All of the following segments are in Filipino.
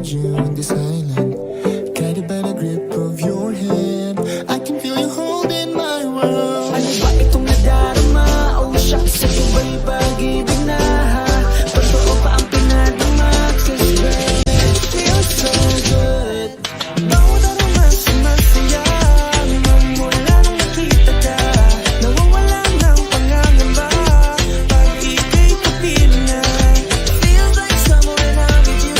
need you on this island, guided by the grip of your hand. I can feel you holding my world. Ano ba itong nadarama? Oh shucks, ito ba'y pag-ibig na? Totoo pa ang pinadama? 'Cause baby, it feels so good. Bawat araw mas masaya, magmula nang nakita ka. Nawawala ng pangangamba pag ika'y kapiling na. Feels like summer when I'm with you,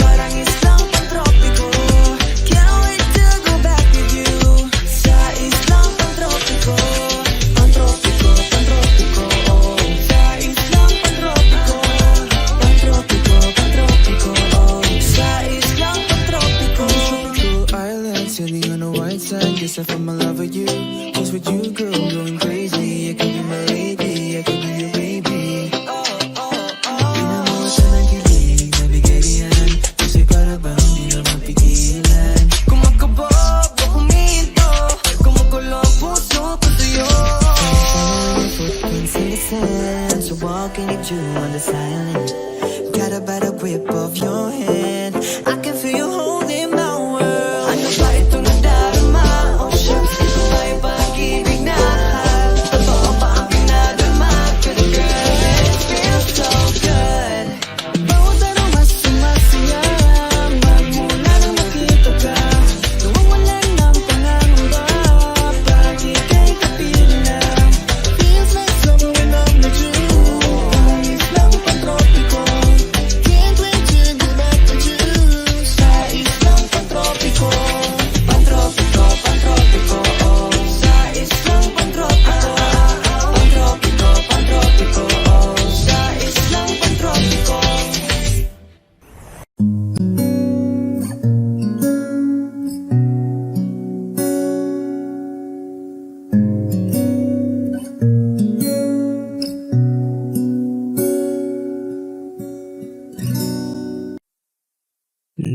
parang islang pantropiko. Can't wait to go back with you sa islang pantropiko. Pantropiko, pantropiko, oh. Sa islang pantropiko. Pantropiko, pantropiko, oh. Sa islang pantropiko. Tropical island, sailing on a white sand. Guess I fell in love with you. 'Cause with you, girl, I'm going crazy. I could be my lady, I could be your baby. Pinamutan ng kilig, nabigay diyan. Kasi para bang di na mapigilan. Kumakabog o huminto, kumukulo ang puso ko sa'yo. Following your footprints in the sand, so walking with you on the silent, guided by the grip of your hand. I can feel you holding my world. Ano ba itong nadarama? Oh shucks, ito ba'y pag-ibig na? Totoo ba ang pinadama? 'Cause girl, it feels so good. Bawat araw mas sumasaya, magmula nang nakita ka. Nawawala ng pangangamba pag ika'y kapiling na. Feels like summer when I'm with you, parang islang pantropiko. Can't wait to go back with you sa islang pantropiko. Pantropiko, pantropiko, oh. Sa islang pantropiko. Pantropiko, pantropiko, oh. Sa islang pantropiko.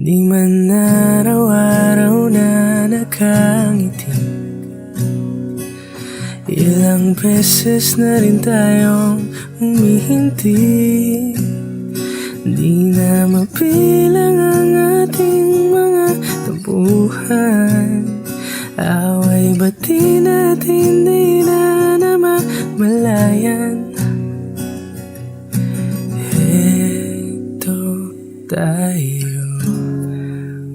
Di man araw-araw na nakangiti, ilang beses na rin tayong humihinti. Di na mapilang ang ating mga tampuhan. Away ba't di natin di na namamalayan? Heto tayo,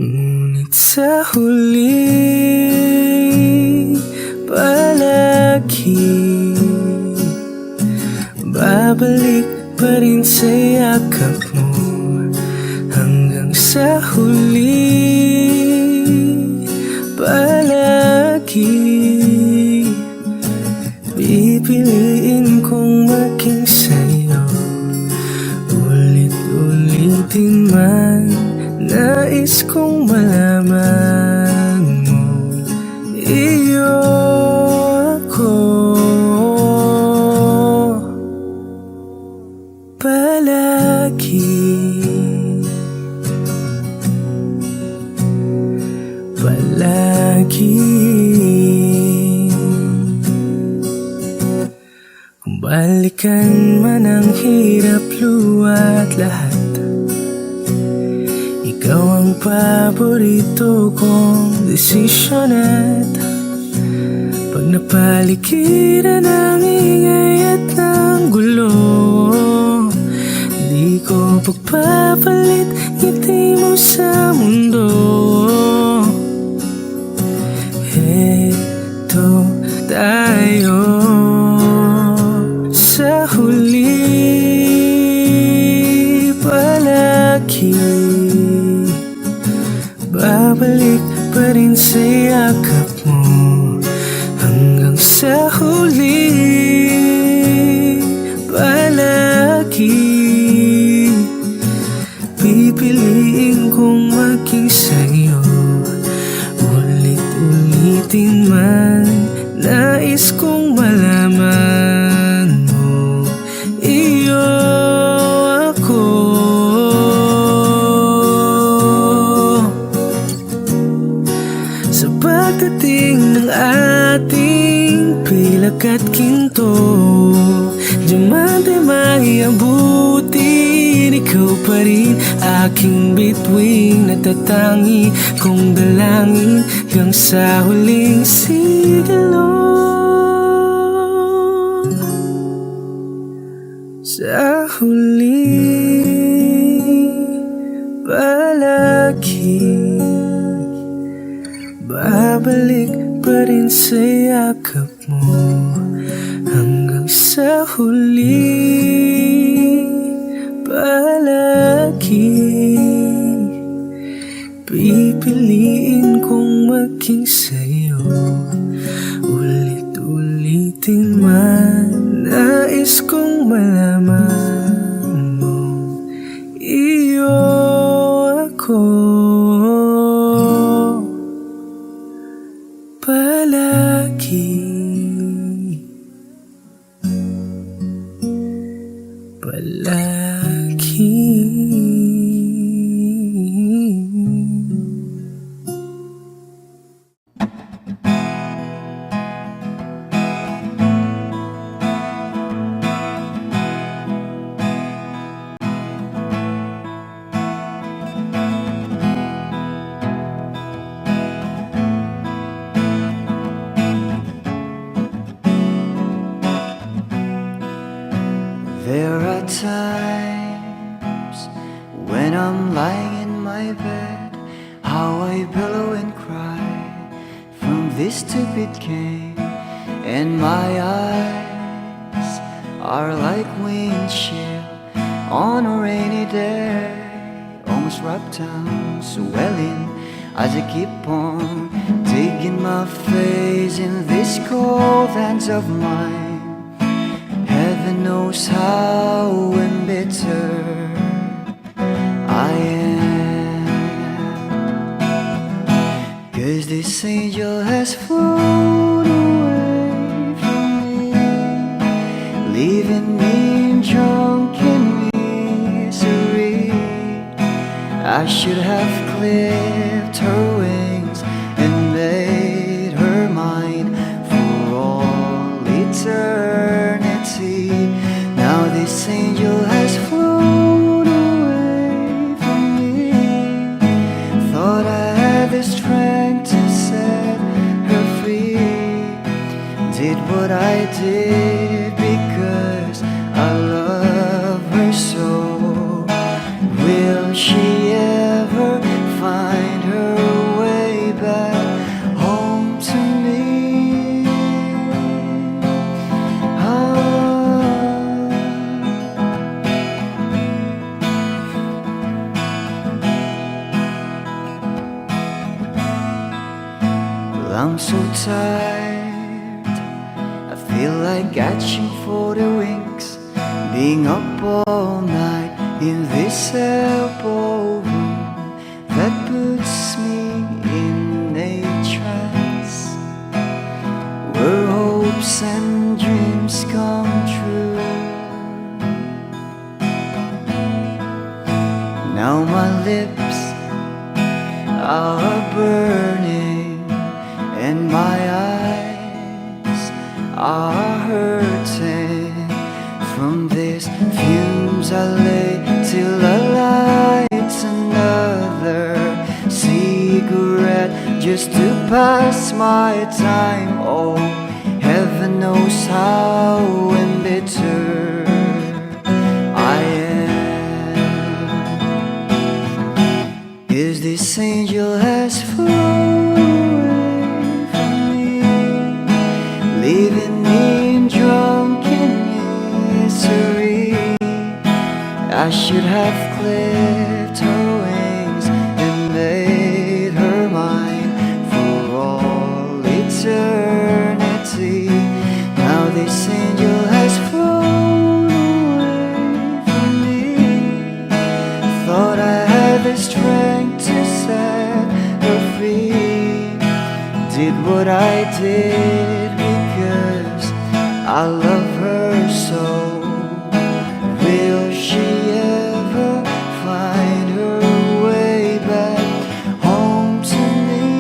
ngunit sa huli palagi babalik pa rin sa yakap mo. Hanggang sa huli palagi pipiliin kong maging sa'yo. Ulit-ulitin man, nais kong malaman mo, iyo ako. Palagi, palagi. Kung balikan man ang hirap, luwa't lahat, ikaw ang paborito kong desisyon. At pag napaligiran ng ingay at ng gulo, di ko pagpapalit ngiti mo sa mundo. Heto tayo sa huli palagi, babalik pa rin sa yakap mo. Hanggang sa huli palagi pipiliin kong maging sa'yo. Ulit-ulitin man, nais kong malaman mo, iyo ako. Sa pagdating ng ating pilak at ginto, diamante may abutin, ikaw pa rin aking bituin, natatangi kong dalangin hanggang sa huling sigilo. Sa huling palagi, babalik pa rin sa yakap mo. Hanggang sa huling palagi, pipiliin kong maging sa'yo. Ulit-ulitin man, nais kong malaman mo, iyo ako palagi. There are times when I'm lying in my bed, how I billow and cry from this stupid game, and my eyes are like windshield on a rainy day, almost wrapped down, swelling as I keep on digging my face in these cold hands of mine. Heaven knows how embittered I am, 'cause this angel has flown away from me, leaving me in drunken misery. I should have clipped her wings and made her mine for all eternity. Now this angel has flown away from me. Thought I had the strength to set her free. Did what I did because I love her so. Will she ever find her way back home to me? I'm so tired, I feel like catching for the wings, being up all night in this elbow room that puts me in a trance, where hopes and dreams come true. Now my lips are burning and my eyes are hurting from these fumes. I lay till I light another cigarette just to pass my time. Oh, heaven knows how embittered I am, 'cause this angel has flown, leaving me in drunken misery. I should have clipped her wings and made her mine for all eternity. Now this angel has flown away from me. Thought I had the strength to set her free. Did what I did because I love her so. Will she ever find her way back home to me?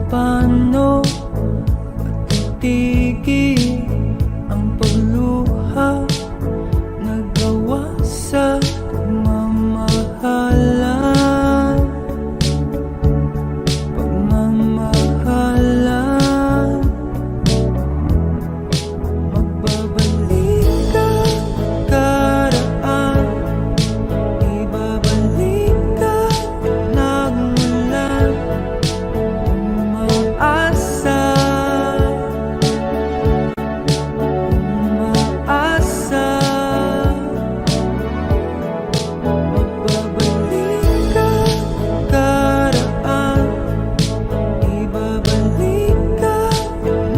paano matitigil ang pagluha na gawa sa pagmamahalan? Pagmamahalan. Magbabalik ka karaan, ibabalik ka nagmula. Umaasa, umaasa. Magbabalik ka karaan, ibabalik ka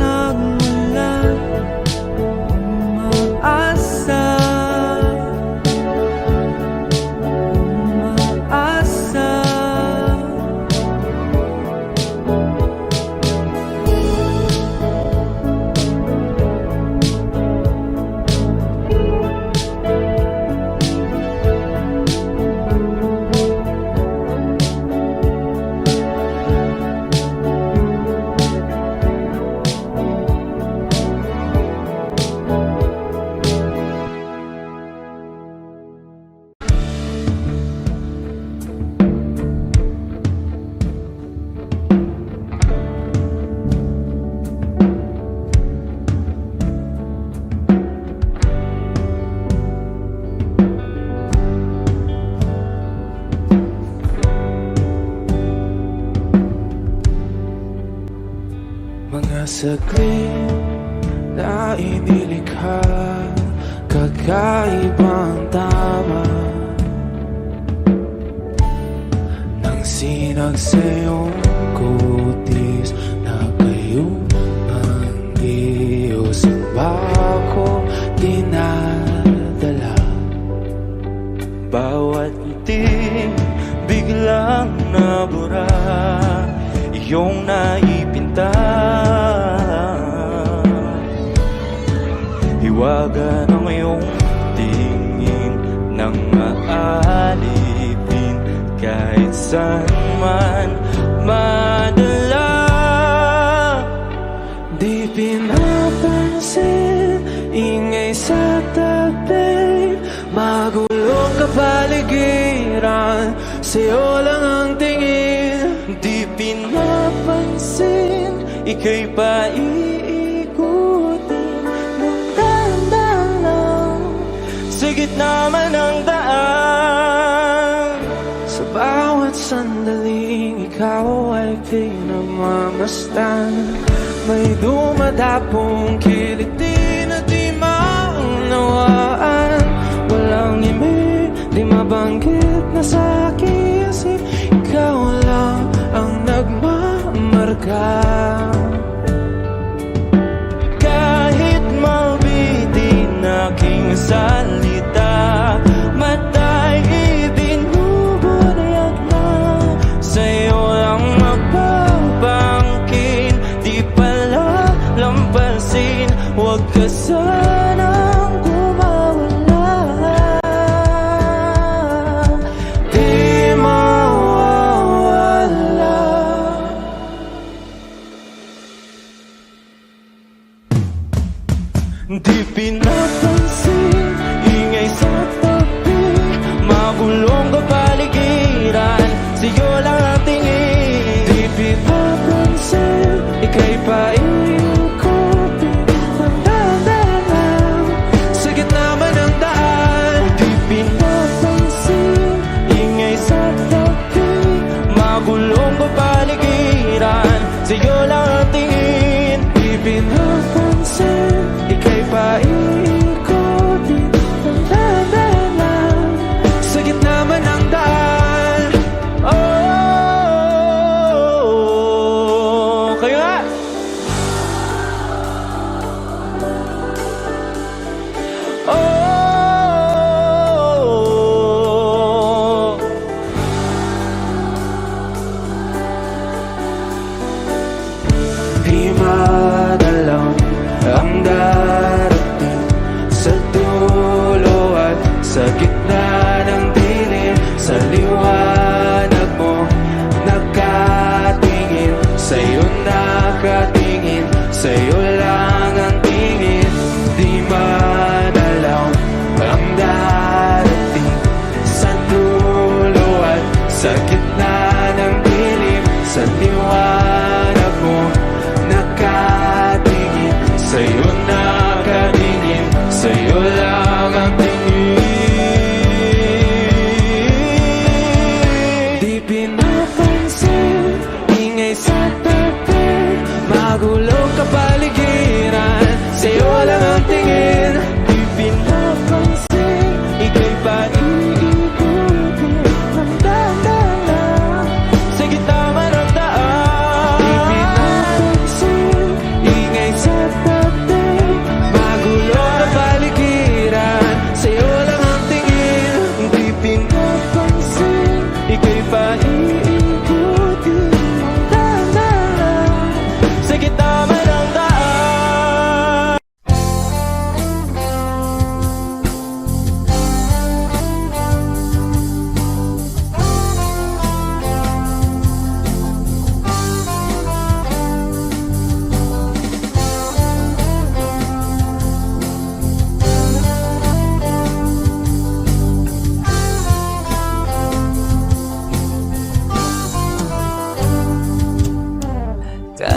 nagmula. Umaasa, umaasa. Mga saglit na inilikha, kakaibang tama nang sinag sa iyong kutis na kayong ang Diyos ang bako dinadala. Bawat itim biglang nabura, iyong naipinta. Hiwaga ng iyong tingin nang maalipin kahit saan man madala. Di pinapansin, ingay sa tabi, magulong kapaligiran, sa'yo lang ang tingin. Di pinapansin, ika'y paiikutin ng dahan-dahan lang sa gitna man ng daan. Sa bawat sandaling ikaw ay pinagmamasdan, may dumadapong kiliti na di maunawaan. Walang imig, di mabanggit na sa aking isip, ikaw lang ang nagmamarka. Kahit mabitin aking salita, matay ibinubunayag na, sa'yo lang magbabangkin. Di pala lampasin, huwag ka sanang gumawala. Di mawawala. Di pinapansin, ingay sa tabi, magulong kapaligiran, sa'yo lang ang tingin. Di pinapansin, ika'y paiikutin ng dahan-dahan sa gitna man ng daan. Di pinapansin, ingay sa tabi, magulong kapaligiran, sa'yo lang ang tingin. Di pinapansin, ika'y paiikutin ng dahan-dahan sa gitna man ng daan. Oh, kayo nga. Oh,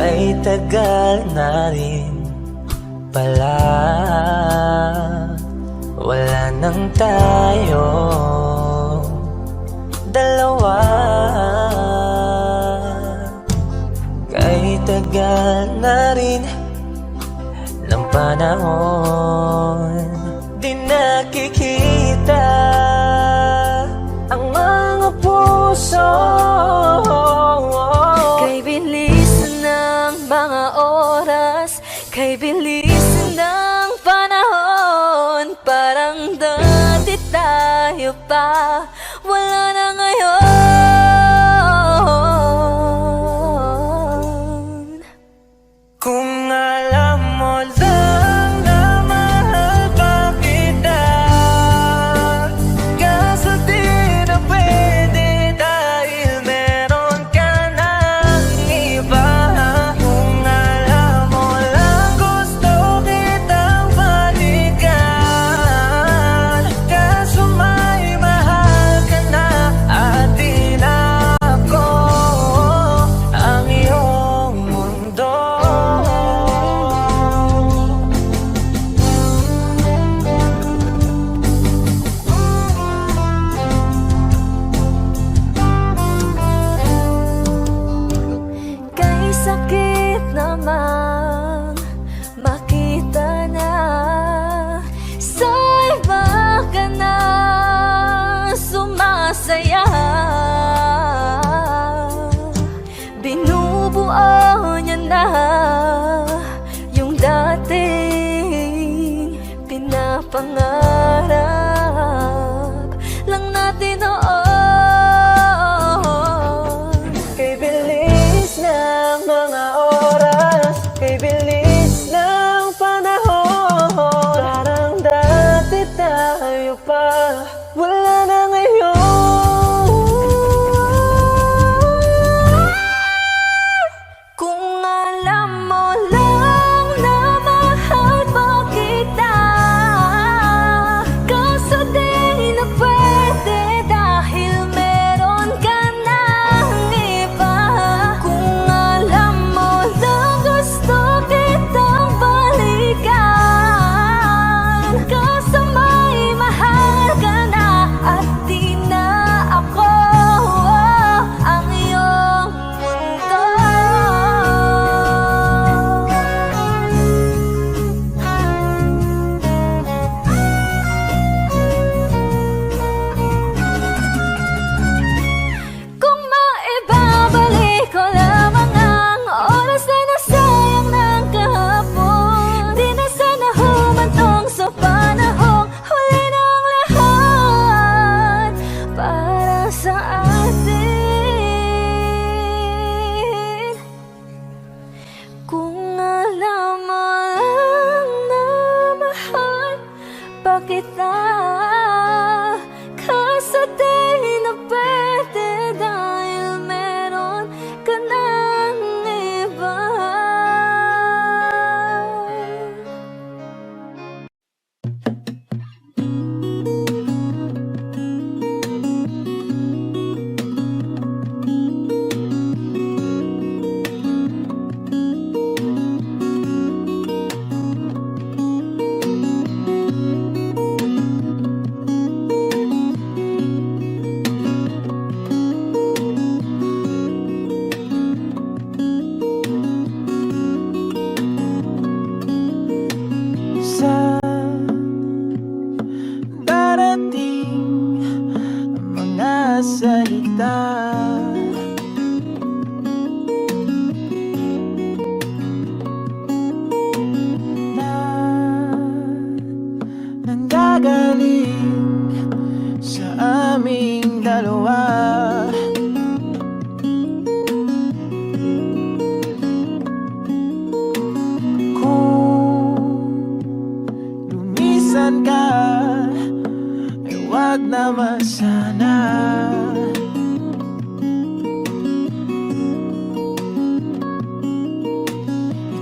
ay tagal na rin pala. Wala nang tayo dalawa. Kay tagal na rin ng panahon, di nakikita ang mga puso. Kay bilis ng mga oras, kay bilis ng panahon, parang dati tayo pa, wala na ngayon. Kung alam mo lang na mahal pa kita, kaso di na pwede dahil meron ka ng iba. Kung alam mo lang gusto kitang balikan, kaso may mahal ka na at di na ako ang iyong mundo. Kay sakit namang makita na sa iba ka na sumasaya. Binubuo niya na yung dating pinapangarap lang natin noon. Kay bilis ng mga oras, kay bilis ng panahon, parang dati tayo pa, wala na ngayon. Kung alam mo lang na mahal pa kita, kaso di na pwede dahil meron ka ng iba. Kung alam mo lang gusto kitang balikan, kaso may mahal ka na at di na ako ang iyong mundo. Kung maibabalik ko lamang ang oras na nasayang ng kahapon, di na sana humantong sa panahong huli ng lahat para sa atin. Kung alam mo lang na mahal pa kita, kaso di na pwede dahil meron ka ng iba. Sa darating mga salita, na nanggagaling sa aming dalawa. Lumisan ka, ay wag naman sana.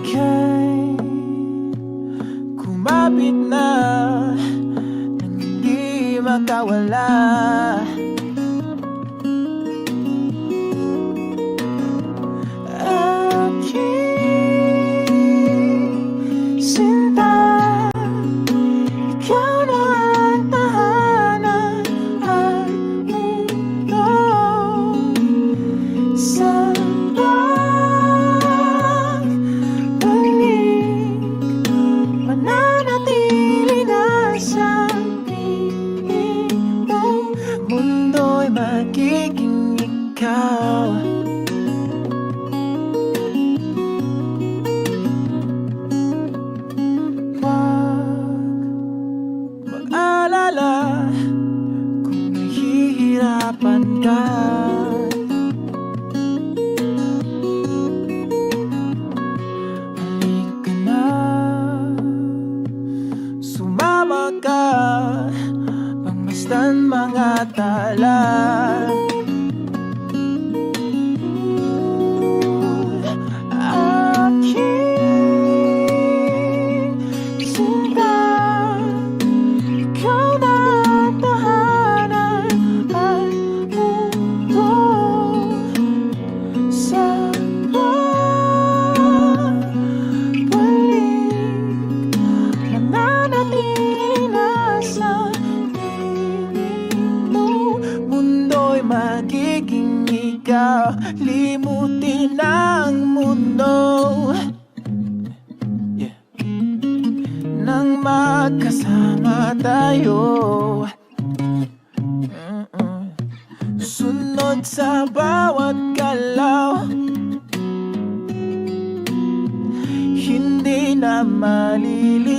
Ika'y kumapit na nang hindi makawala. Aking magkasama tayo. Sunod sa bawat galaw, hindi na maliligaw.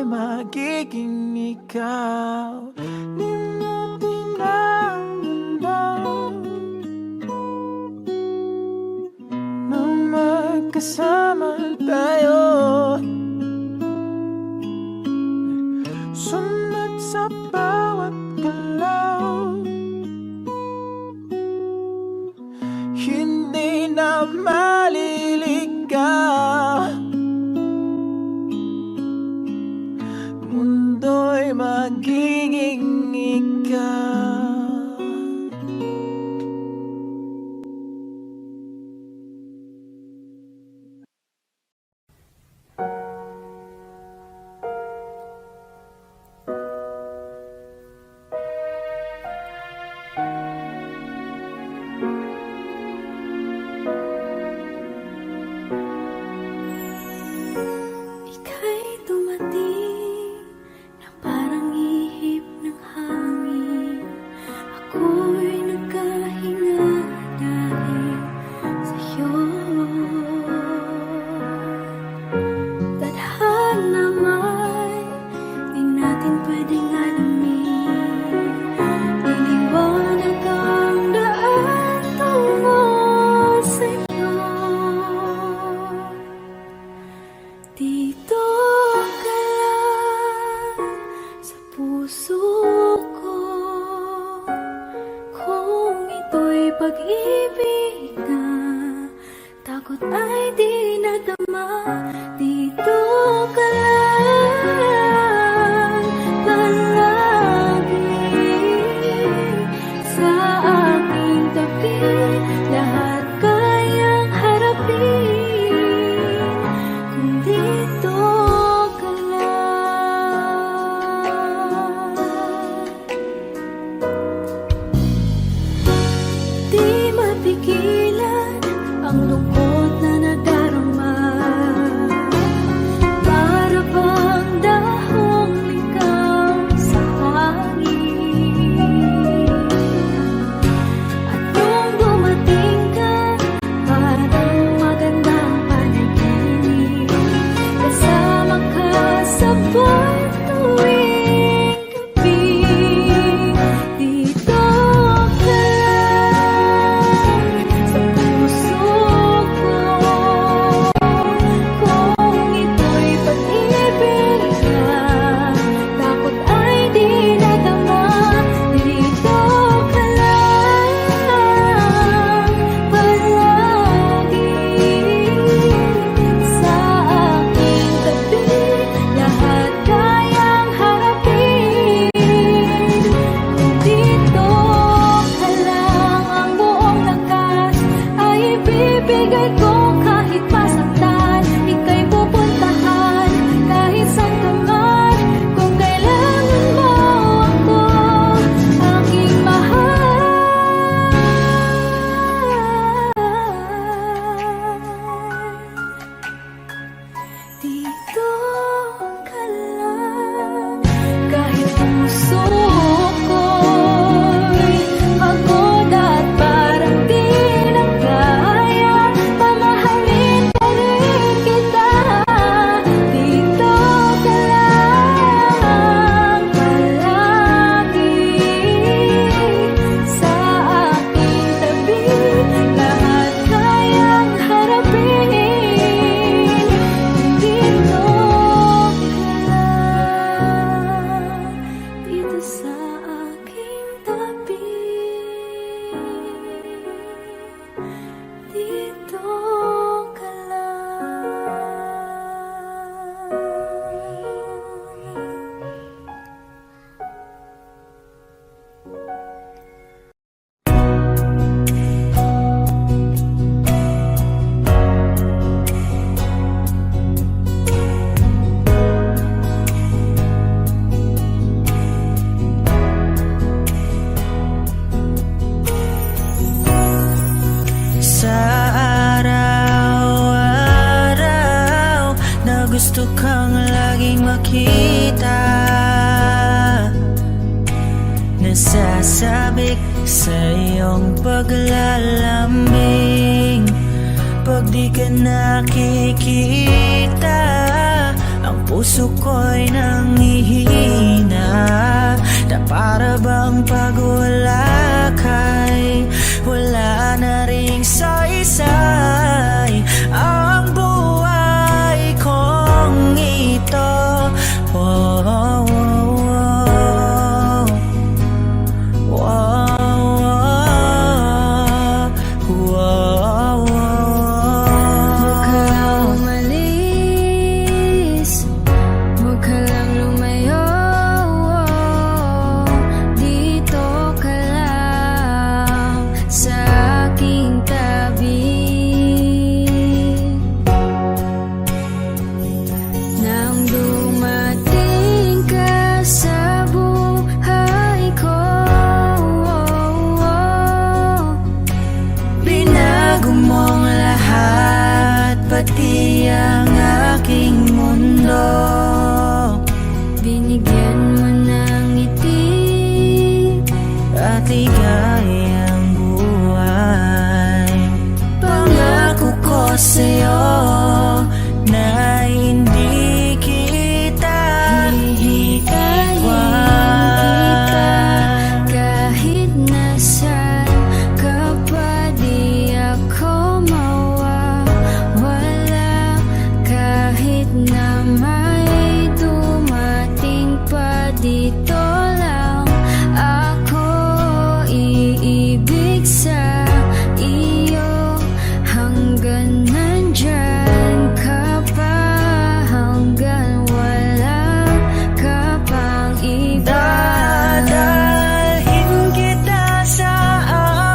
Magiging ikaw, limutin ang mundo nang magkasama tayo. Sunod sa bawat galaw, hindi na maliligaw. Mundo'y magiging ikaw. Ika'y dumating na parang ihip ng hangin. Ako'y nagkahinga dahil sa'yo. Tadhana may di natin pwedeng alamin. Liliwanag ang daan tungo sa'yo. Dito ka lang sa puso ko. Kung ito'y pag-ibig na takot ay di nadama. Dito ka lang palagi sa aking tabi. Lahat kayang harapin kung dito ka lang. Di mapigilan ang lungkot na nadarama. Para bang dahong likaw sa hangin. At nung dumating ka, parang magandang panaginip. Kasama ka sa buwan tuwing gabi. Dito ka lang sa ibibigay ko kahit masaktan. Ika'y pupuntahan kahit saan ka man. Kung kailangan mo ako, aking mahal. Dito ka lang. Kahit puso ko'y pagod at parang di na kaya, mamahalin pa rin kita. Dito ka lang palagi sa aking tabi. Lahat kayang harapin. Dito ka lang, dito sa aking tabi. Dito ka lang. Sa araw-araw na gusto kang laging makita, nasasabik sa iyong paglalambing. Pag di ka nakikita, ang puso ko'y nanghihina, na para bang pag wala ka'y wala na ring saysay ang buhay kong ito. Oh, oh, oh, oh, oh, oh, oh. Huwag ka lang umalis, huwag ka lang lumayo. Dito ka lang sa aking tabi. Nang dumating ka sa buhay ko, binago mong lahat, pati ang aking mundo. Binigyan mo ng ngiti at ligayang buhay. Pangako ko sa'yo na hindi kita iiwan. Kahit nasaan ka pa, di ako mawawala. Kahit na may dumating pa, dito lang ako iibig sa iyo. Hanggang nandyan ka pa, hanggang wala ka pang iba. Dadalhin kita sa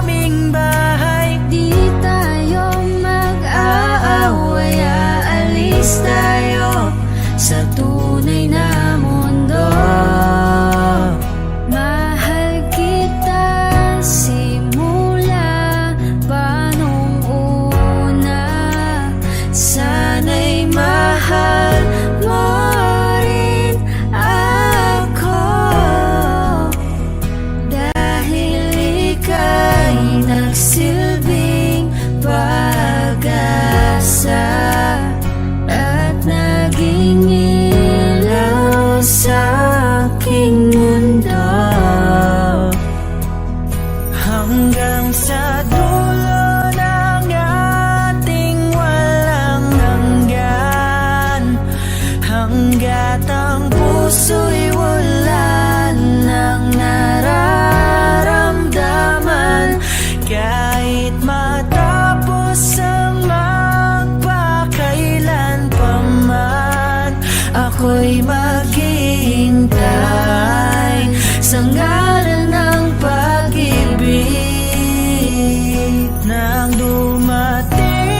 aming bahay. Di tayo mag-aaway, aalis tayo sa tunay na mundo. Mahal kita simula pa nung una. Sana'y mahal mo rin ako, dahil ika'y nagsilbing pag-asa at naging ilaw sa aking mundo. Hanggang sa dulo ng ating walang hanggan, hanggat ang puso'y wala nang nararamdaman. Kahit matapos ang magpakailan pa man, ako'y maghihintay sa ngalan ng pag-ibig. Nang dumating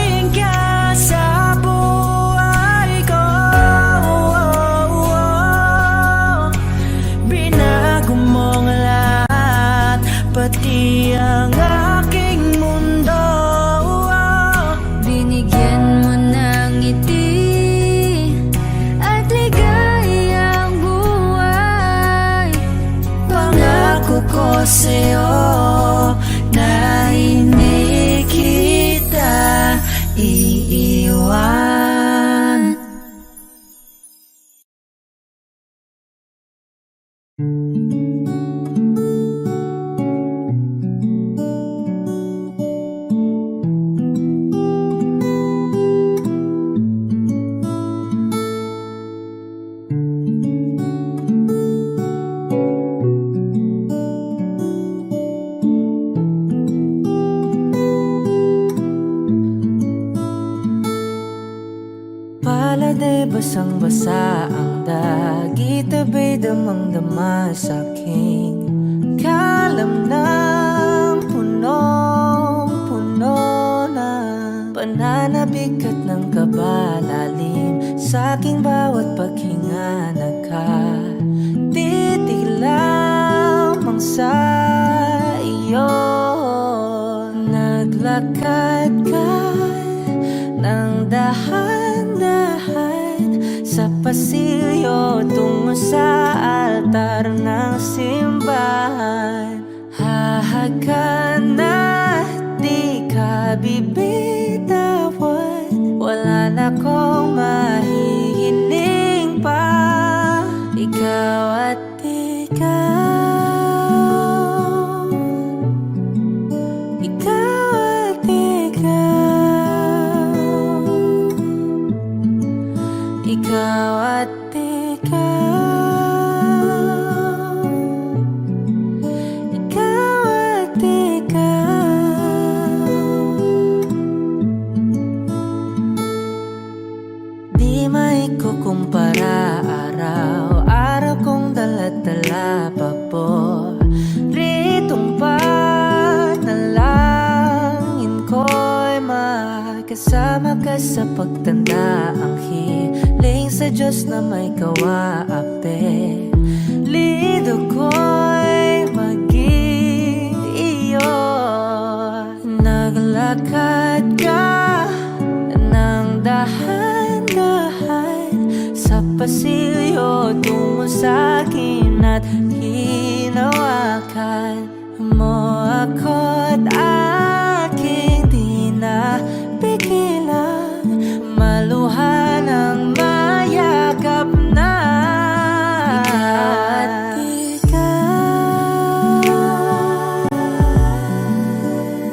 basang-basa ang dagit, abay damang-dama sa'king kalam ng punong-puno na pananabik at ng kabalalim sa'king bawat paghinga nakatitig lamang sa iyo. Naglakad ka ng dahan-dahan sa pasilyo tungo sa altar ng simbahan. Hahagan at di ka bibitawan, wala na kong mahihiling pa. Ikaw at ikaw, ikaw at ikaw, ikaw at ikaw, ikaw at ikaw. Di maikukumpara, araw-araw kong dala-dala paboritong panalangin ko'y makasama ka sa pagtanda. Ang hiling sa Diyos na may kawaape, lido ko'y maging iyo. Naglakad ka ng dahan-dahan sa pasilyo tungo sa'kin at hinawakan mo ako't aking di na pigilan, maluha ng mayakap na. Ikaw at ikaw,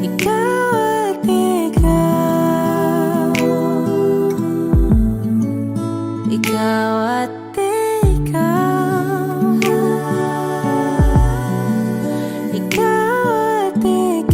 ikaw at ikaw, ikaw at ikaw, ikaw at ikaw.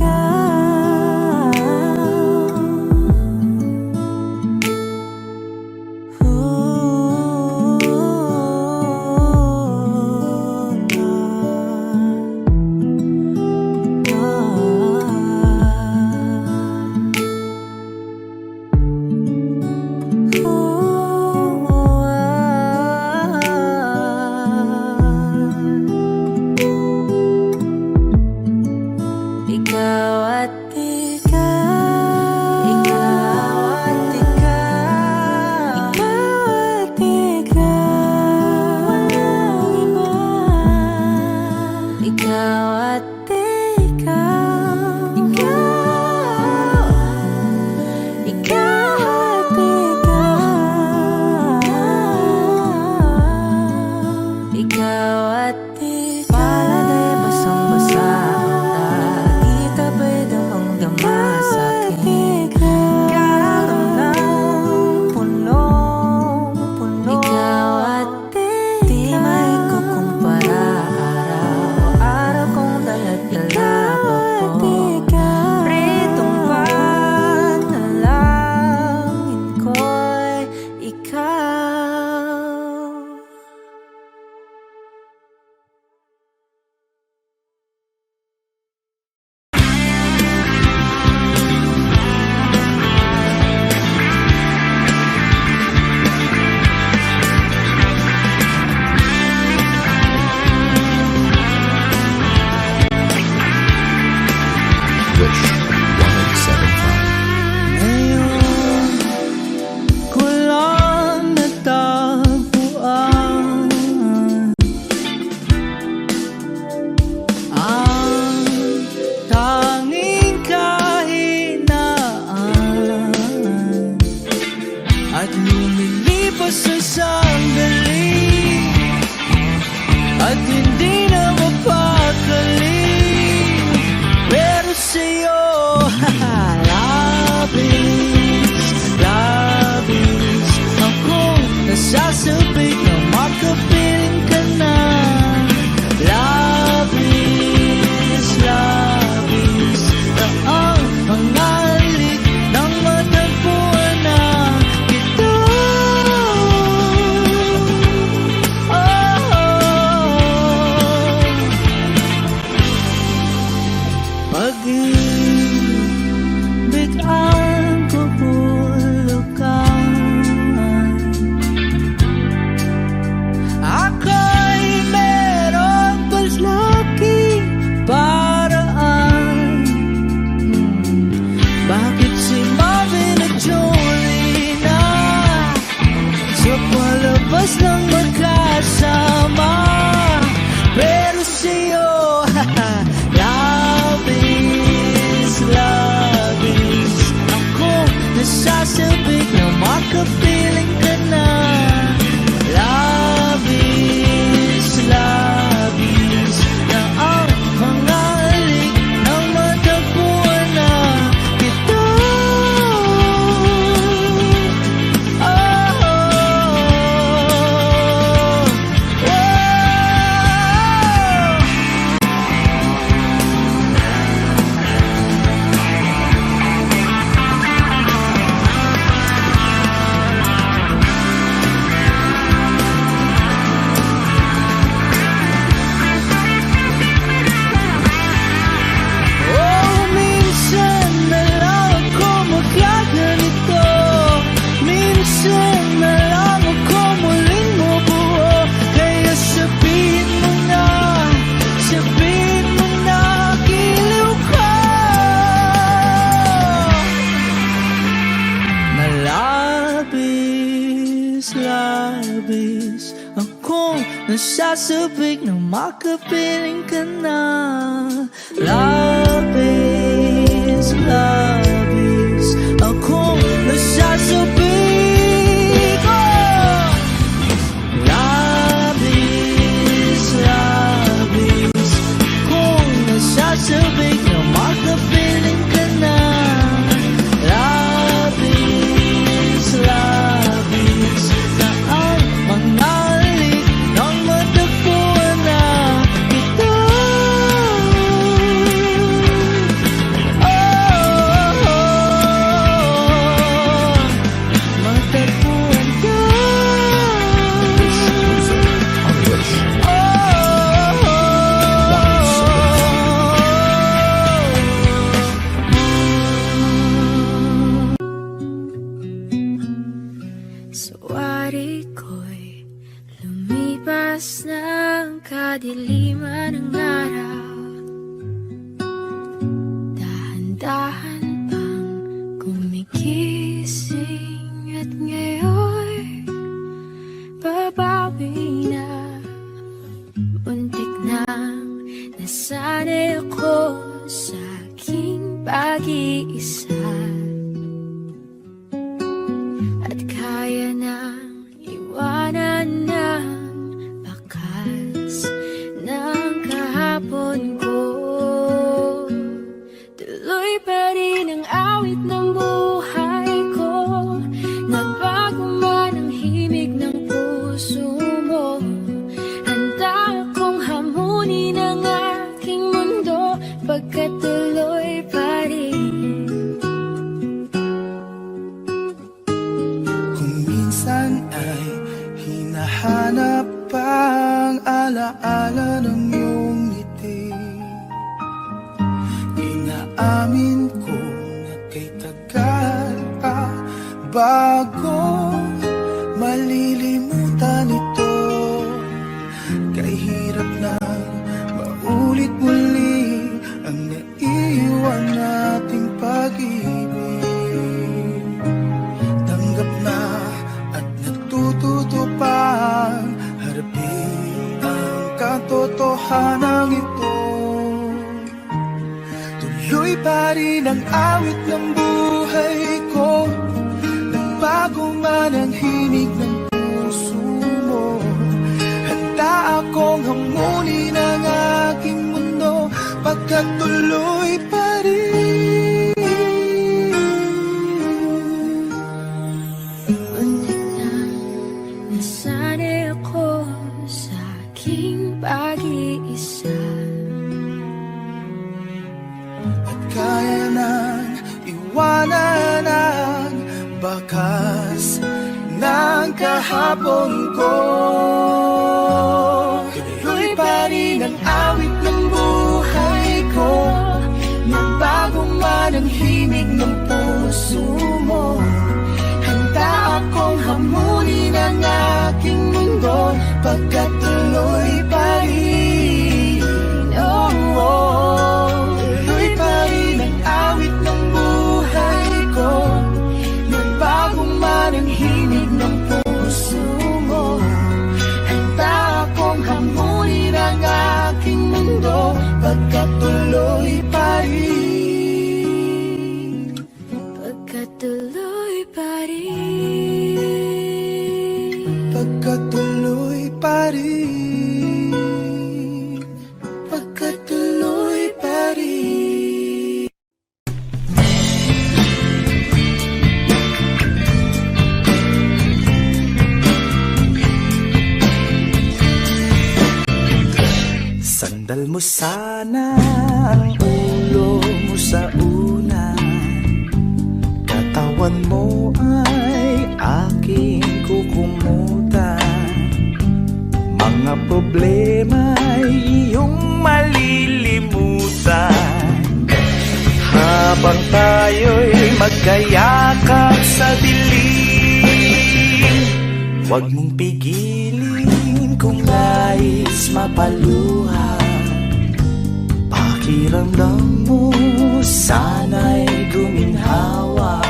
oras lang magkasama. Pero sa'yo, love is ako nasasabik na makapiling ka na. Love is na ang mga alik ng matagpuan na kita. Minsan na lang ako magkaganito, minsan na lang ako muling mabuo. Kaya sabihin mo na giliw ka. Labis akong nasasabik na makapiling ka na. Labis akong nasasabik, oh! Labis akong nasasabik na makapiling ka na. Labis na ang mga alik ng matagpuan na kita. Matagpuan ka. Sawari ko'y lumipas ng kadiliman ng araw. Dahan-dahan pang gumigising at ngayon babawi na. Muntik nang nasanay ako sa aking pag-iisa. At kaya nang iwanan ng bakas ng kahapon ko. Tuloy pa rin ang awit ng buhay ko. Nagbago man ang himig ng puso mo. Handa akong hamunin ang aking mundo, pagkat tuloy pa rin. Minsan ay hinahanap ang alaala ng iyong ngiti. Inaamin ko na kay tagal pa bago malilimutan ito. Kay hirap na maulit muli ang naiwan nating pag-ibig. Tanggap na at natututo pang harapin ang katotohanan ito. Tuloy pa rin ang awit ng buhay ko. Nagbago man ang himig ng puso mo. Handa akong hamunin ang aking mundo, pagkat tuloy pa rin. Muntik na nasanay ako sa aking pag-iisa. At kaya nang iwanan ang bakas ng kahapon ko. Tuloy pa rin ang awit ng buhay ko. Nagbago man ang himig ng puso mo. Handa akong hamunin ang aking mundo, pagkat tuloy pa rin. Oh, oh. Tuloy pa rin ang awit ng buhay ko. Nagbago man ang himig ng puso mo. mo sana ang ulo mo sa unan, katawan mo ay aking kukumutan. Mga problema ay iyong malilimutan, habang tayo'y magkayakap sa dilim. Huwag mong pigilin kung nais mapaluha, pakiramdam mo sana'y guminhawa.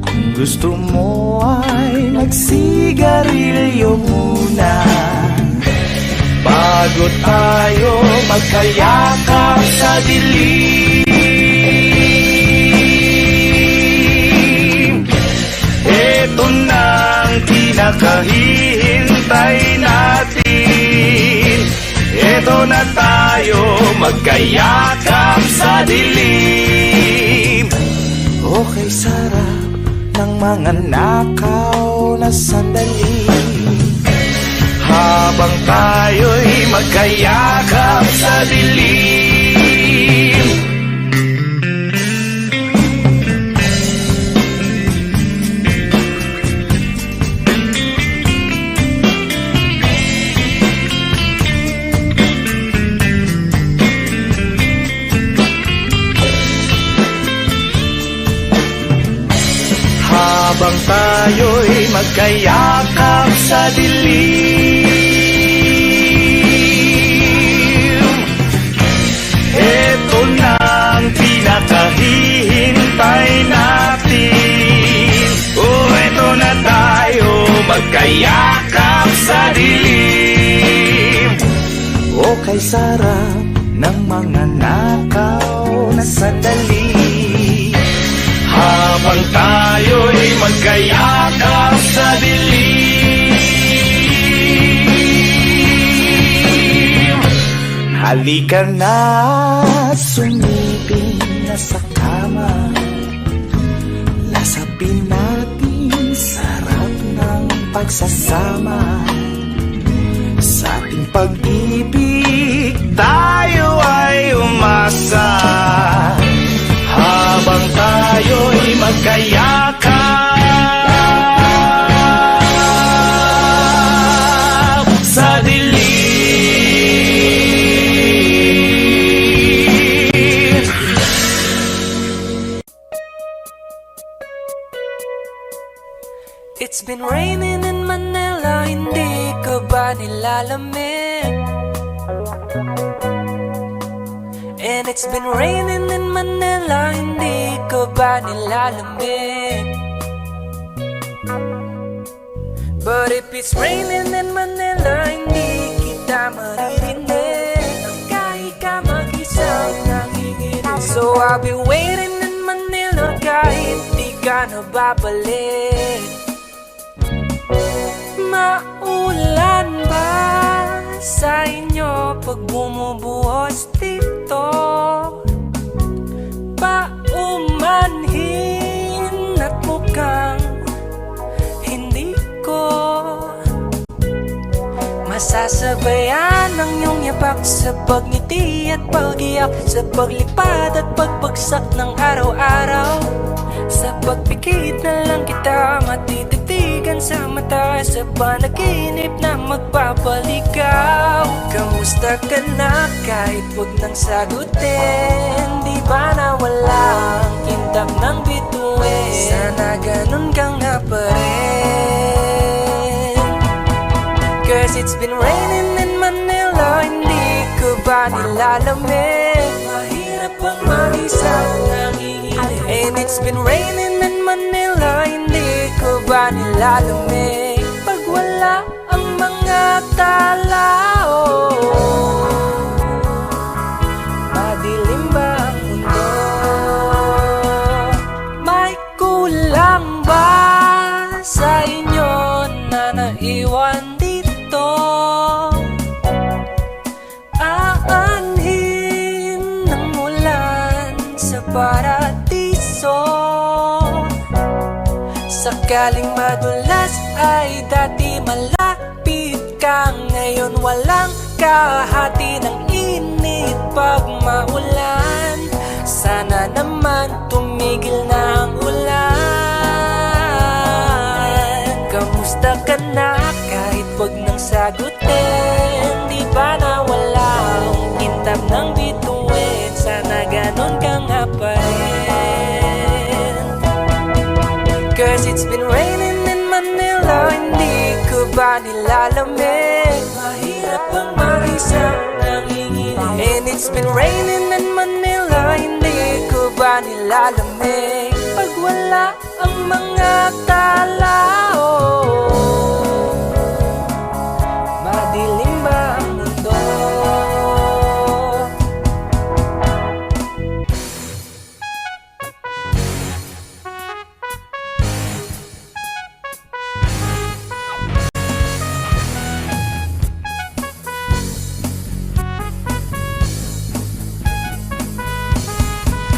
Kung gusto mo ay magsigarilyo muna, bago tayo magkayakap sa dilim. Ito na ang pinakahihintay natin, ito na tayo magkayakap sa dilim. Okay, sarap ng mga nakaw na sandali, habang tayo'y magkayakap sa dilim. Habang tayo'y magkayakap sa dilim, eto na ang pinakahihintay natin. Eto na tayo magkayakap sa dilim. Okay, sarap ng mga nakaw na sandali, habang tayo'y magkayakap sa dilim. Halika na, sumipin na sa kama, lasapin natin sarap ng pagsasama. Sa ating pag-ibig tayo ay umasa, habang tayo'y magkayakap sa dilim. It's been raining in Manila, hindi ka ba nilalamig? And it's been raining in Manila, hindi ka ba nilalamig? But if it's raining in Manila, hindi kita maririnig, kahit ka mag-isang nanginginig. So I'll be waiting in Manila kahit di ka na babalik. Maulan ba sa inyo pag bumubuhos dito? Paumanhin at mukhang hindi ko masasabayan ang iyong yapak sa pagngiti at pag-iyak, sa paglipad at pagbagsak ng araw-araw. Sa pagpikit na lang kita matititigan sa mata, sa panaginip na magpapaligaw. Kamusta ka na kahit wag nang sagutin? Di ba na walang kintab ng bituin? Sana ganun kang nga pa rin. Cause it's been raining in Manila, hindi ko ba nilalamig? Mahirap ang mag-isa nanginginig. And it's been raining in Manila, hindi ko ba nilalamig? Pag wala ang mga tao, madilim ba ang mundo? May kulang ba sa inyo na naiwan dito? Aanhin ng ulan sa paradiso. Sakaling madulas ay dati malapit ka, ngayon walang kahati ng kahit pag maulan. Sana naman tumigil na ang ulan. Kamusta ka na kahit wag nang sagutin? Di ba nawala ang kintab ng bituin? Sana ganon ka nga pa rin. Cause it's been raining in Manila, hindi ko ba nilalamig? Mahirap bang mag-isang nanginginig? And it's been raining in Manila, hindi ko ba nilalamig? Pag wala ang mga tao, madilim ba ang mundo?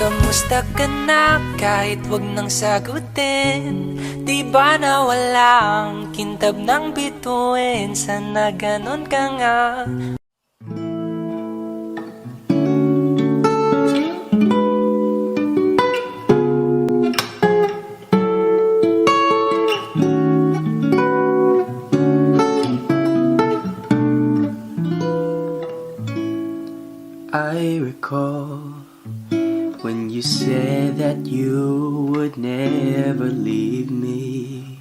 Kamusta ka na kahit wag nang sagutin? Di ba nawala ang kintab ng bituin? Sana ganon ka nga. I recall when you said that you would never leave me.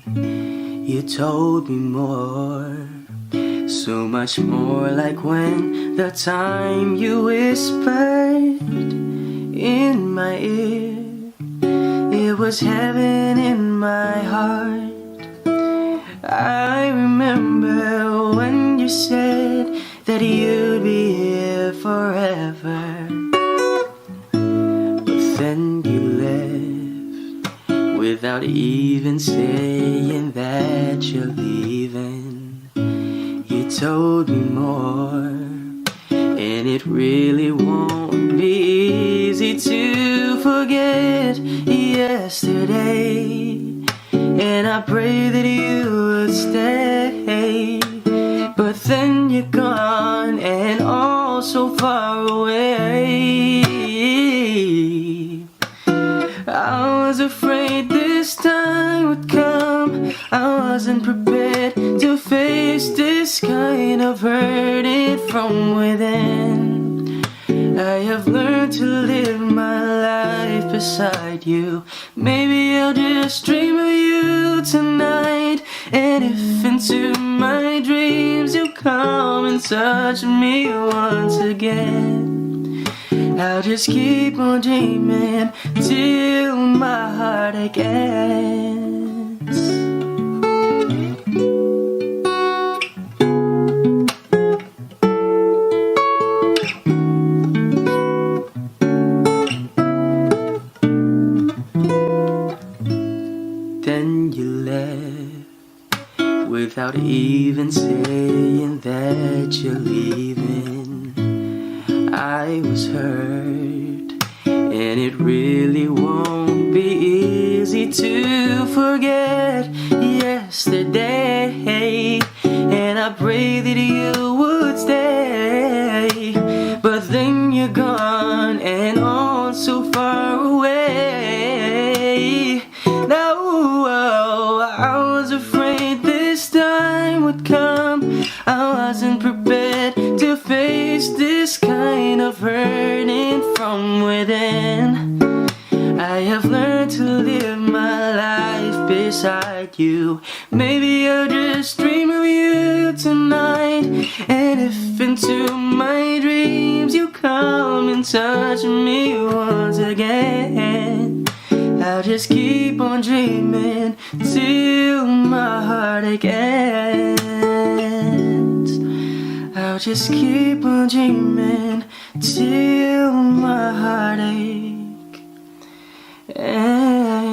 You told me more, so much more, like when the time you whispered in my ear. It was heaven in my heart. I remember when you said that you'd be here forever. Then you left without even saying that you're leaving. You told me more, and it really won't be easy to forget yesterday. And I pray that you would stay, but then you're gone and all so far away. I was afraid this time would come. I wasn't prepared to face this kind of hurting from within. I have learned to live my life beside you. Maybe I'll just dream of you tonight. And if into my dreams you come and touch me once again, I'll just keep on dreaming till my heartache ends. Then you left without even saying that you're leaving. I was hurt, and it really won't be easy to forget yesterday. And I pray that you would stay, but then you're gone and all so far away. Now I was afraid this time would come. I wasn't prepared to face this kind of hurting from within. I have learned to live my life beside you. Maybe I'll just dream of you tonight. And if into my dreams you come and touch me once again, I'll just keep on dreaming till my heartache ends. I'll just keep on dreaming till my heartache ends.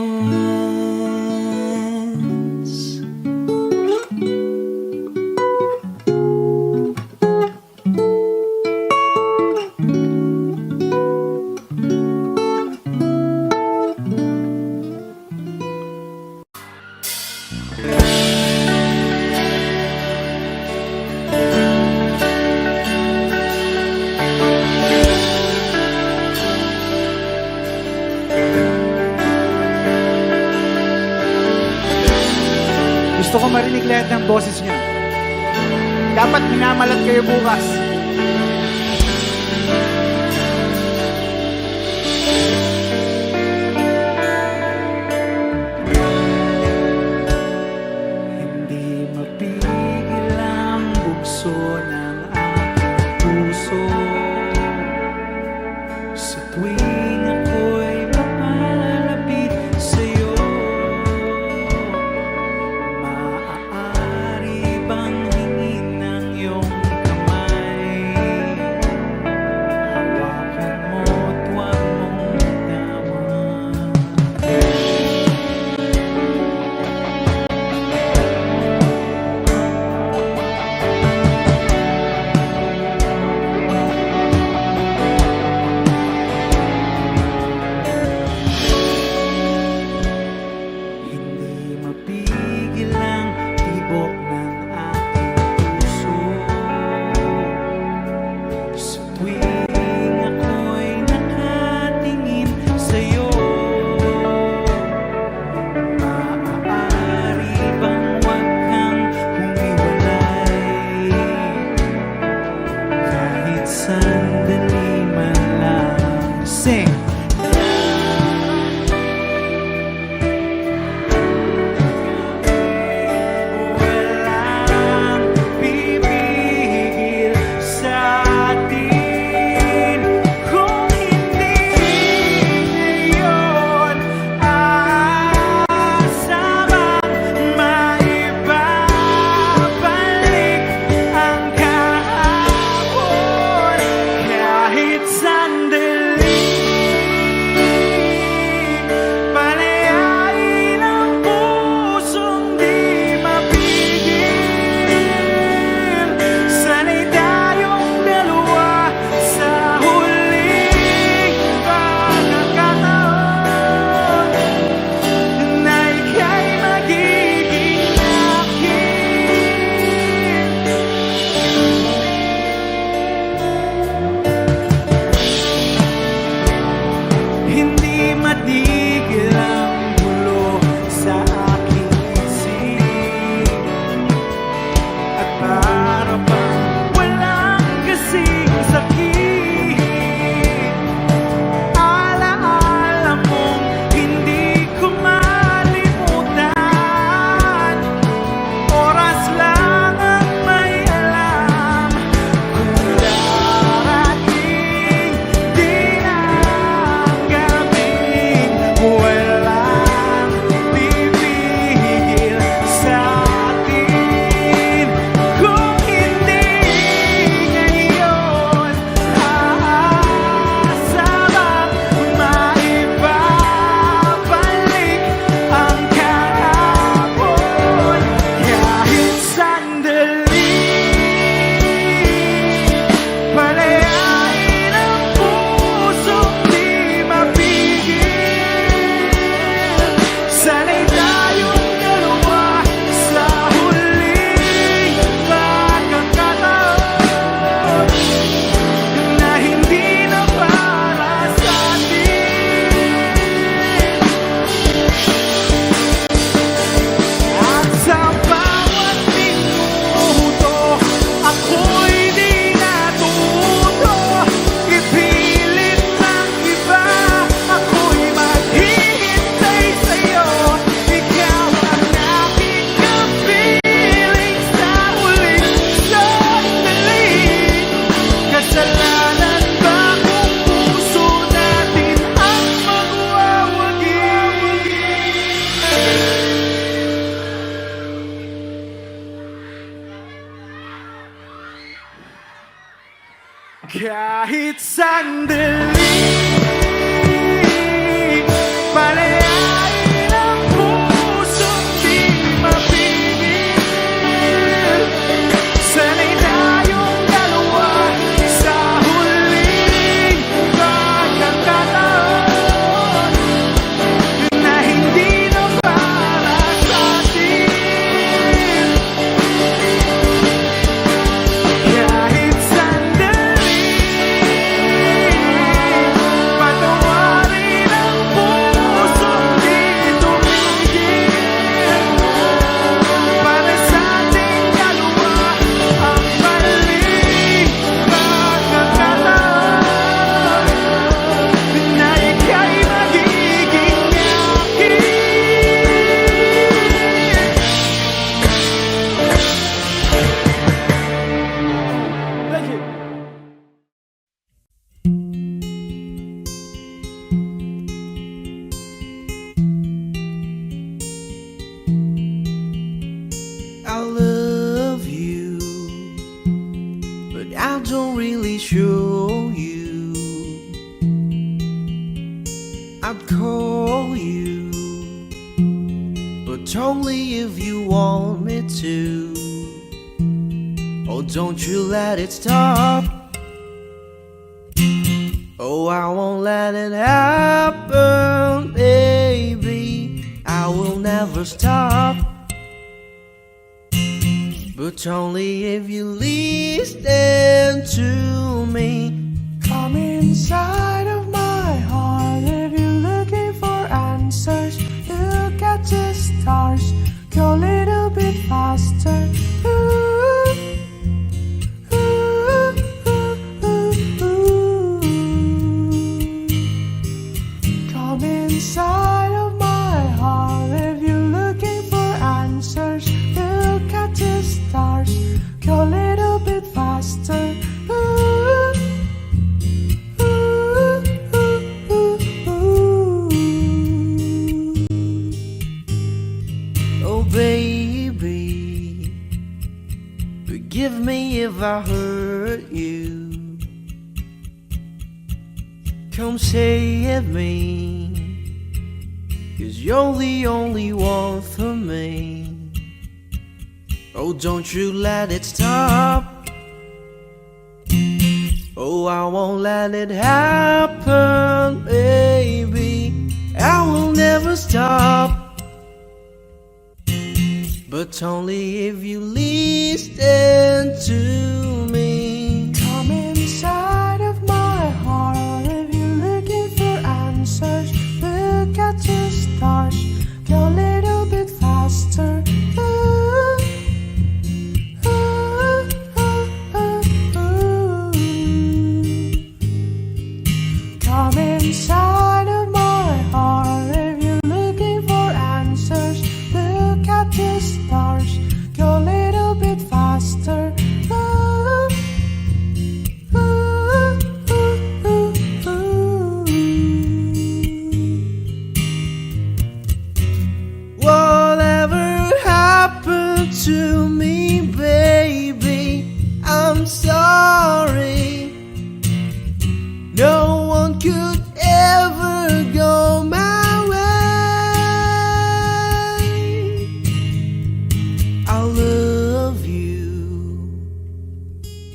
Gusto ko marinig lahat ng boses niyo. Dapat minamalat kayo bukas. Hindi mapigil ang bugso ng aking puso sa tuwing ako'y mapalapit sa'yo. Maaari bang hingin ng iyong kamay? Hawakan mo't huwag mong bitawan. Hindi mapigil ang tibok ng aking puso sa tuwing ako'y nakatingin sa'yo. Maaari bang huwag kang humiwalay kahit sandali man lang? Sing! Walang pipigil sa atin kung hindi ngayon aasa bang maibabalik ang kahapon kahit sandali. Palayain ang pusong di mapigil. Sana'y tayong dalawa sa huling pagkakataon na ika'y magiging akin. Hindi matigil ang gulo sa aking isip at para bang walang kasing sakit. Alaala mong hindi ko malimutan. Oras lang ang may alam kung darating din ang gabing walang pipigil sa atin kung hindi ngayon aasa bang maibabalik ang kahapon kahit sandali. Palayain ang pusong di mapigil. Sana'y tayong dalawa sa huling pagkakataon na hindi na para sa atin. At sa bawat minuto ako'y di natuto ipilit ng iba. Ako'y maghihintay sa'yo. Ikaw ang aking kapiling sa huling sandali. Kasalanan ba kung puso natin ang magwawagi? Kahit sandali, palayain ang pusong di mapigil. Sana'y tayong dalawa sa huling pagkakataon na hindi na para sa atin. Kahit sandali, but only if you want me to. Oh, don't you let it stop. Oh, I won't let it happen, baby. I will never stop, but only if you listen to me. Come inside of my heart if you're looking for answers. Look at the stars, go a little bit faster. Ooh, ooh, ooh, ooh, ooh. Come inside of my heart if you're looking for answers. Look at the stars, go a little bit faster. Ooh. Oh baby, forgive me if I hurt you. Come save me, 'cause you're the only one for me. Oh, don't you let it stop. Oh, I won't let it happen, baby. I will never stop, but only if you listen to me. Come inside of my heart if you're looking for answers. Look at the stars, go a little bit faster. Ooh, ooh, ooh, ooh, ooh. Come inside of my heart if you're looking for answers. Look at the stars, go a little bit faster. Ooh, ooh, ooh, ooh, ooh. Whatever happened to me, baby, I'm sorry. No one could ever go my way. I love you,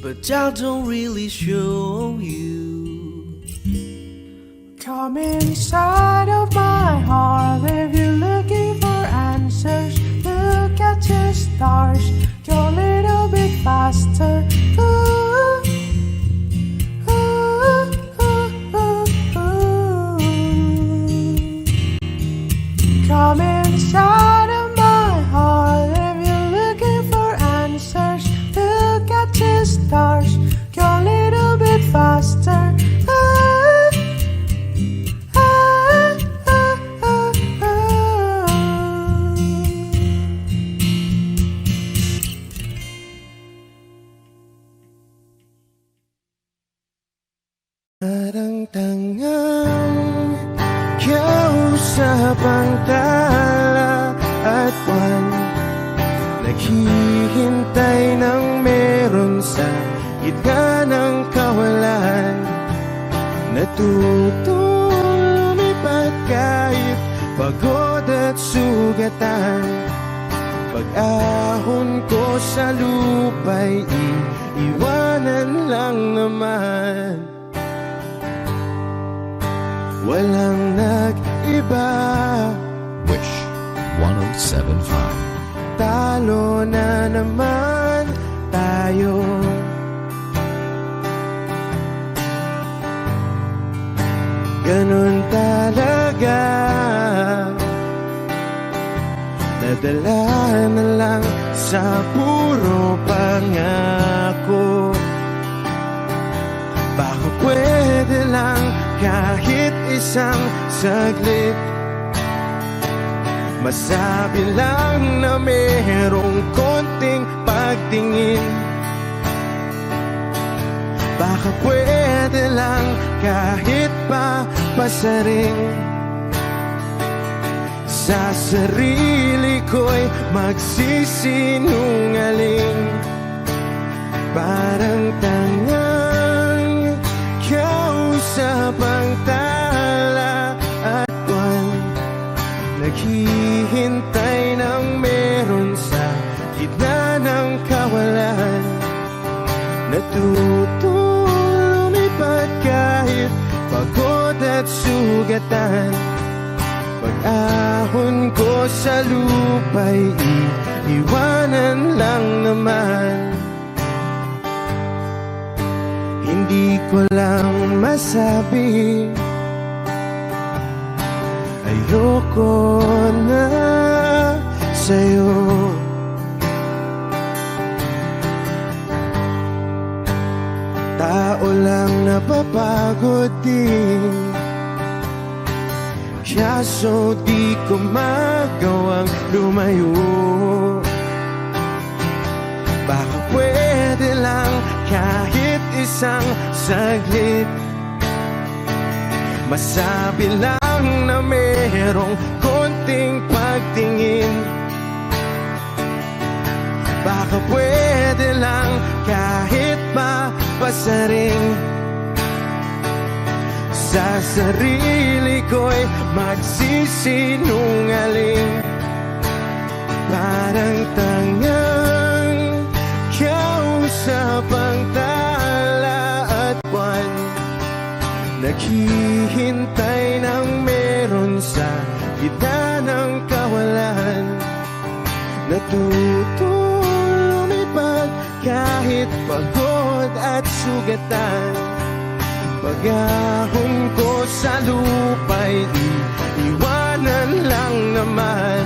but I don't really show you. Come inside of my heart if you're looking for answers. Look at the stars, go a little bit faster. Ooh, ooh, ooh, ooh, ooh. Come inside of my heart if you're looking for answers. Look at the stars, go a little bit faster. Ooh, Parang tangang kausap ang tala at buwan, naghihintay ng meron sa gitna ng kawalan. Natutong lumipat kahit pagod at sugatan. Pag-ahon ko sa lupa'y iiwanan lang naman. Walang nag-iba. Wish 107.5. Talo na naman tayo. Ganun talaga. Nadala na lang sa puro pangako. Baka pwede lang kahit isang saglit, masabi lang na merong konting pagtingin. Baka pwede lang kahit pa pasaring. Sa sarili ko'y magsisinungaling. Parang tangang kausap ang tala at buwan, naghihintay ng meron sa gitna ng kawalan. Natuto lumipad kahit pagod at sugatan. Pag-ahon ko sa lupa'y iiwanan lang naman. Hindi ko lang masabi, ayoko na sa'yo. Tao lang napapagod din, kaso di ko magawang lumayo. Baka pwede lang kahit isang saglit, masabi lang na merong konting pagtingin. Baka pwede lang kahit mapasaring sa sarili ko'y magsisinungaling. Parang tangang kausap ang tala at buwan, naghihintay ng meron sa gitna ng kawalan. Natuto lumipad kahit pagod at sugatan. Pag-ahon ko sa lupa'y iiwanan lang naman.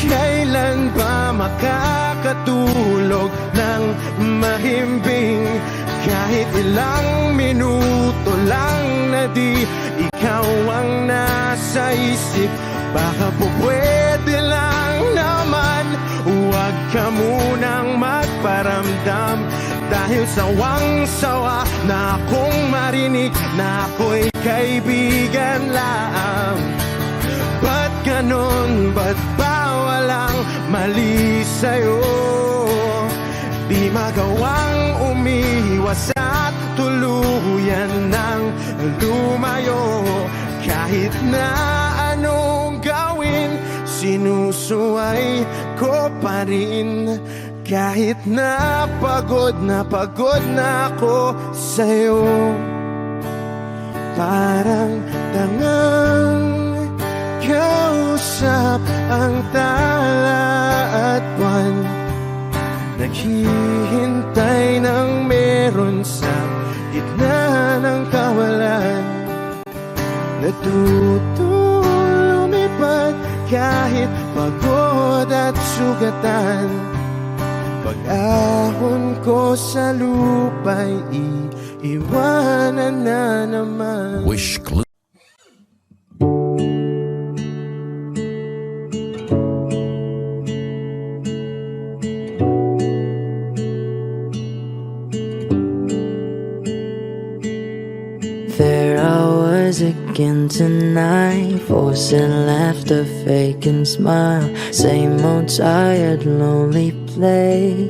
Kailan ba makakatulog ng mahimbing? Kahit ilang minuto lang na di ikaw ang nasa isip. Baka po pwede lang naman, huwag ka munang magparamdam. Dahil sawang-sawa na akong marinig na ako'y kaibigan lang. Ba't ganon? Ba't ba walang mali sa'yo? Di magawang umiwas at tuluyan ng lumayo. Kahit na anong gawin, sinusuway ko pa rin. Kahit na pagod na ako sa'yo. Parang tangang kausap ang tala at buwan, naghihintay ng meron sa gitna ng kawalan. Natuto lumipad kahit pagod at sugatan. Pag-ahon ko sa lupa'y iiwanan na naman. Wish Clue. There I was again tonight, forcing laughter, faking smile. Same old tired, lonely place.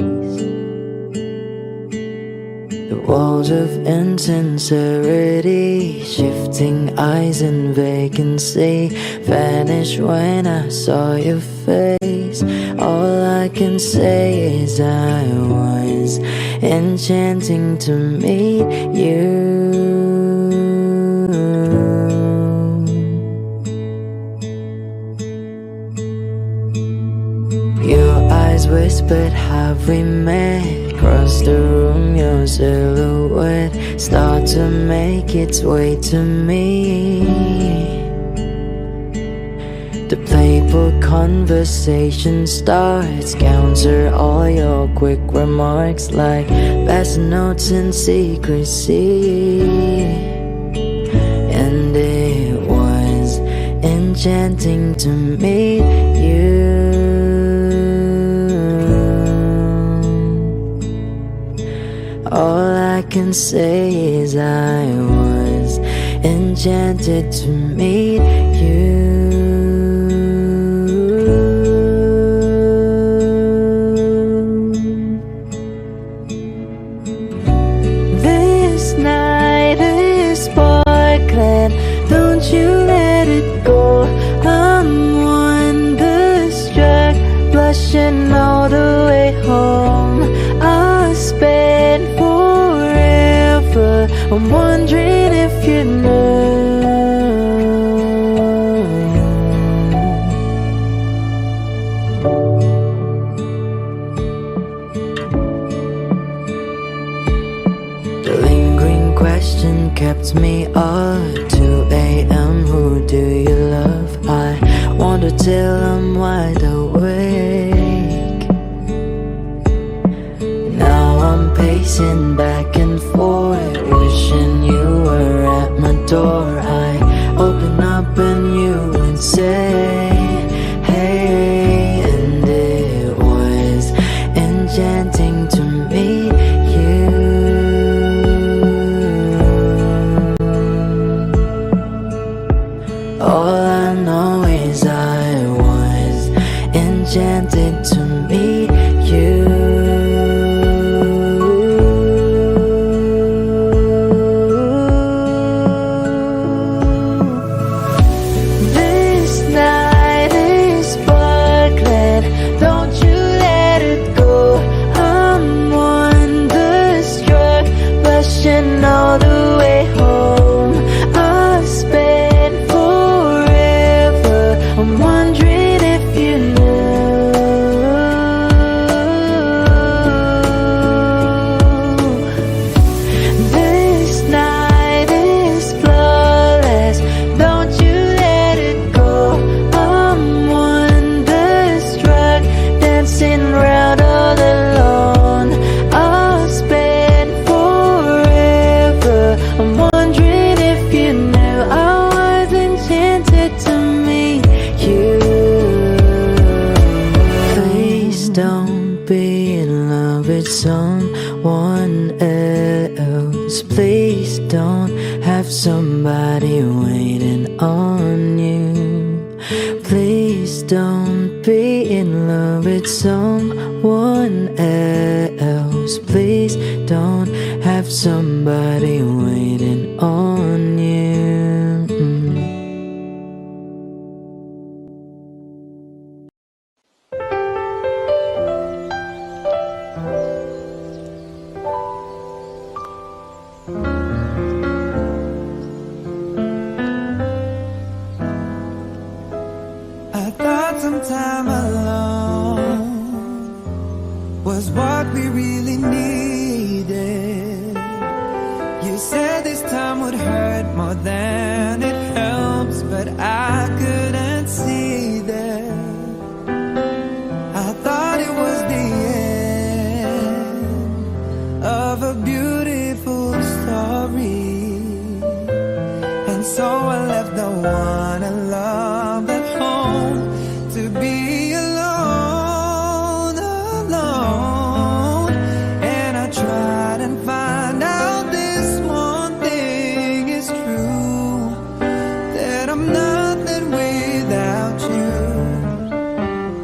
The walls of insincerity, shifting eyes in vacancy, vanish when I saw your face. All I can say is I was enchanting to meet you. Whispered, have we met? Across the room, your silhouette start to make its way to me. The playful conversation starts, counter all your quick remarks like best notes in secrecy. And it was enchanting to meet you. All I can say is I was enchanted to meet you. This night is sparkling, don't you let it go. I'm rushing all the way home. I'll spend forever. I'm wondering if you know. The lingering question kept me up 2 a.m. Who do you love? I wonder till I'm wide awake. Now I'm pacing back and forth, wishing you were at my door. I open up and you would say, hey, and it was enchanting to meet you. All I know is I was enchanted to meet you. This night is sparkling, don't you let it go. I'm wonderstruck, rushing all the way home. I'll spend forever. I'm wondering if you know. This night is flawless, don't you let it go. I'm wonderstruck, dancing round all alone. I'll spend forever. I'm wondering if you knew I was enchanted to meet you. Please don't be in love with someone else. Please don't have somebody waiting on you. Please don't be in love with someone else. Please don't have somebody waiting on you. I thought some time alone was what we really needed. You said this time would hurt more than it helps, but I couldn't see that. I thought it was the end of a beautiful story, and so I left the one I loved at home to be alone, alone. And I tried and find out this one thing is true, that I'm nothing without you.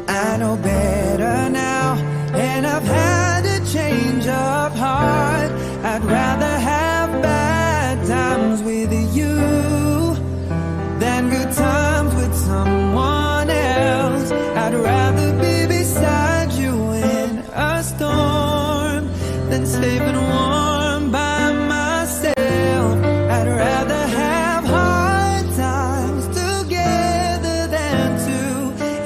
I know better now, and I've had a change of heart. I'd rather have bad times with you than good times with someone else. I'd rather be beside you in a storm than safe and warm by myself. I'd rather have hard times together than to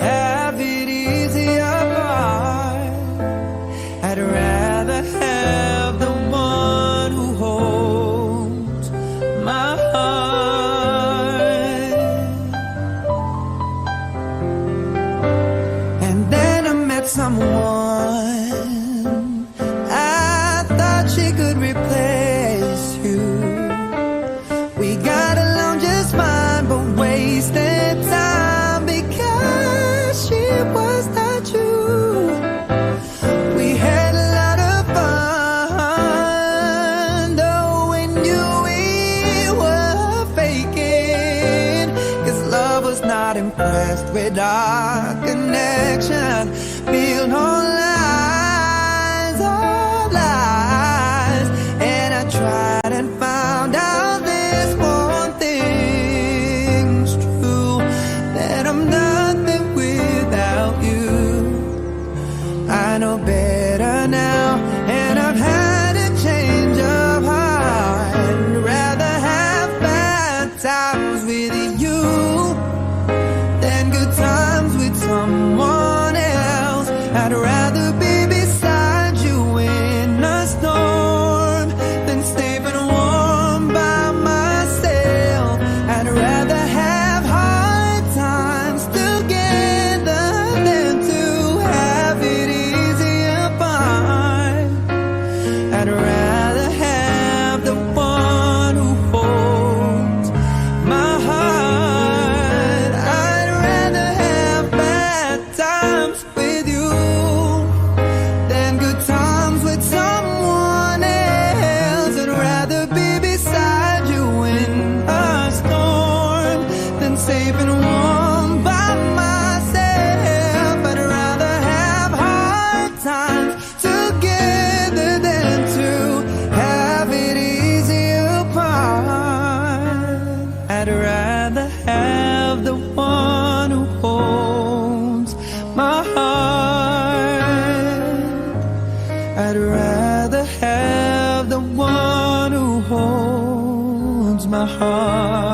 have it easy apart. I'd rather have the one who holds my heart. And then I met someone I thought she could replace you. We got along just fine, but wasted time because she was not you. We had a lot of fun, though we knew we were faking, 'cause love was not impressed with our connection. Built on lies of lies, and I tried and found out this one thing's true, that I'm nothing without you. feel better now, and I've had a change of heart. I'd rather have bad times with you than good times with someone else. I'd rather be beside you in a storm than staying warm by myself. I'd rather have hard times together than to have it easy apart. I'd rather have the one who holds my heart. I'd rather have bad times with you than good times with someone else. I'd rather be beside you in a storm than safe and warm by myself. I'd rather have hard times together than to have it easy apart. I'd rather have the one who holds my heart. I'd rather have the one who holds my heart.